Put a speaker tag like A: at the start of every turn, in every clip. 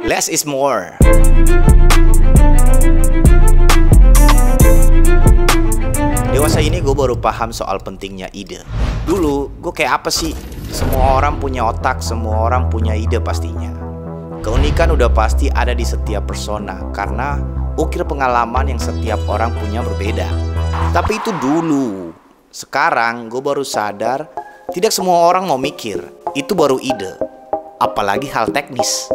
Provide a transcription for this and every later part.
A: Less is more. Dewasa ini gue baru paham soal pentingnya ide. Dulu gue kayak apa sih? Semua orang punya otak, semua orang punya ide pastinya. Keunikan udah pasti ada di setiap persona karena ukir pengalaman yang setiap orang punya berbeda. Tapi itu dulu. Sekarang gue baru sadar tidak semua orang mau mikir. Itu baru ide. Apalagi hal teknis.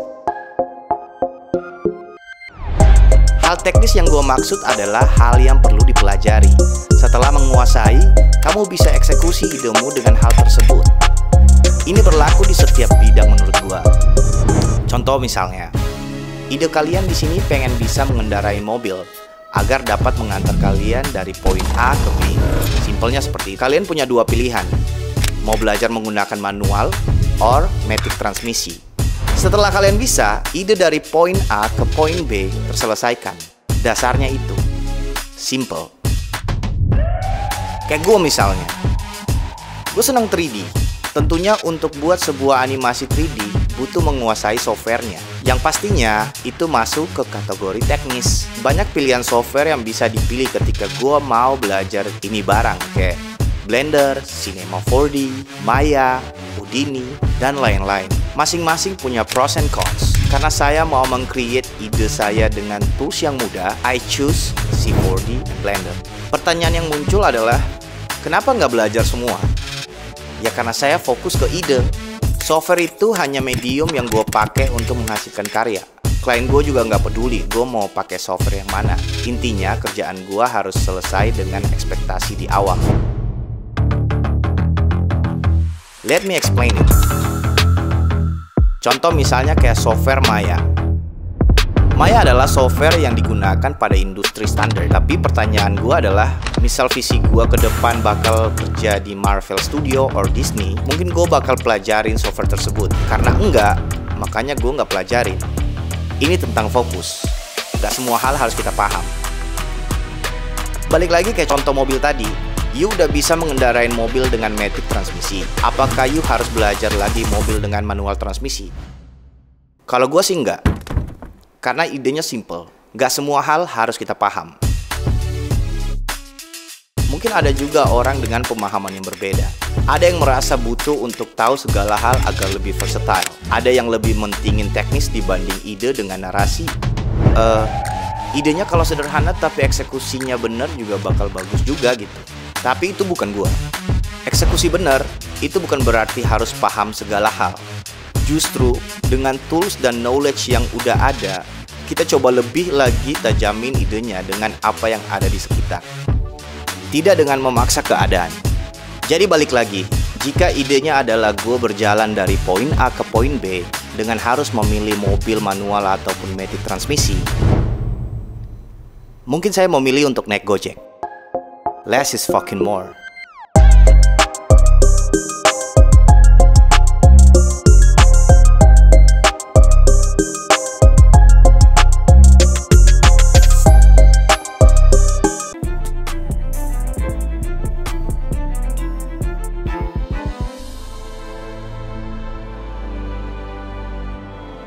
A: Hal teknis yang gue maksud adalah hal yang perlu dipelajari. Setelah menguasai, kamu bisa eksekusi idemu dengan hal tersebut. Ini berlaku di setiap bidang menurut gue. Contoh misalnya, ide kalian di sini pengen bisa mengendarai mobil agar dapat mengantar kalian dari poin A ke B. Simpelnya seperti kalian punya dua pilihan, mau belajar menggunakan manual or matic transmisi. Setelah kalian bisa, ide dari poin A ke poin B terselesaikan. Dasarnya itu simple. Kayak gue misalnya, gue senang 3D. Tentunya untuk buat sebuah animasi 3D butuh menguasai softwarenya, yang pastinya itu masuk ke kategori teknis. Banyak pilihan software yang bisa dipilih ketika gue mau belajar ini barang, kayak Blender, Cinema 4D, Maya, Houdini, dan lain-lain. Masing-masing punya pros and cons. Karena saya mau meng-create ide saya dengan tools yang mudah, I choose C4D dan Blender. Pertanyaan yang muncul adalah, kenapa nggak belajar semua? Ya karena saya fokus ke ide. Software itu hanya medium yang gue pakai untuk menghasilkan karya. Klien gue juga nggak peduli gue mau pakai software yang mana. Intinya kerjaan gue harus selesai dengan ekspektasi di awal. Let me explain it. Contoh misalnya kayak software Maya. Maya adalah software yang digunakan pada industri standar. Tapi pertanyaan gue adalah, misal visi gue ke depan bakal kerja di Marvel Studio or Disney, mungkin gue bakal pelajarin software tersebut. Karena enggak, makanya gue nggak pelajarin. Ini tentang fokus. Gak semua hal harus kita paham. Balik lagi kayak contoh mobil tadi. You udah bisa mengendarai mobil dengan matic transmisi. Apakah you harus belajar lagi mobil dengan manual transmisi? Kalau gue sih enggak. Karena idenya simple. Gak semua hal harus kita paham. Mungkin ada juga orang dengan pemahaman yang berbeda. Ada yang merasa butuh untuk tahu segala hal agar lebih versatile. Ada yang lebih mentingin teknis dibanding ide dengan narasi. Idenya kalau sederhana tapi eksekusinya benar juga bakal bagus juga gitu. Tapi itu bukan gua. Eksekusi benar itu bukan berarti harus paham segala hal. Justru dengan tools dan knowledge yang udah ada, kita coba lebih lagi tajamin idenya dengan apa yang ada di sekitar. Tidak dengan memaksa keadaan. Jadi balik lagi, jika idenya adalah gue berjalan dari poin A ke poin B dengan harus memilih mobil manual ataupun matic transmisi, mungkin saya memilih untuk naik Gojek. Less is fucking more.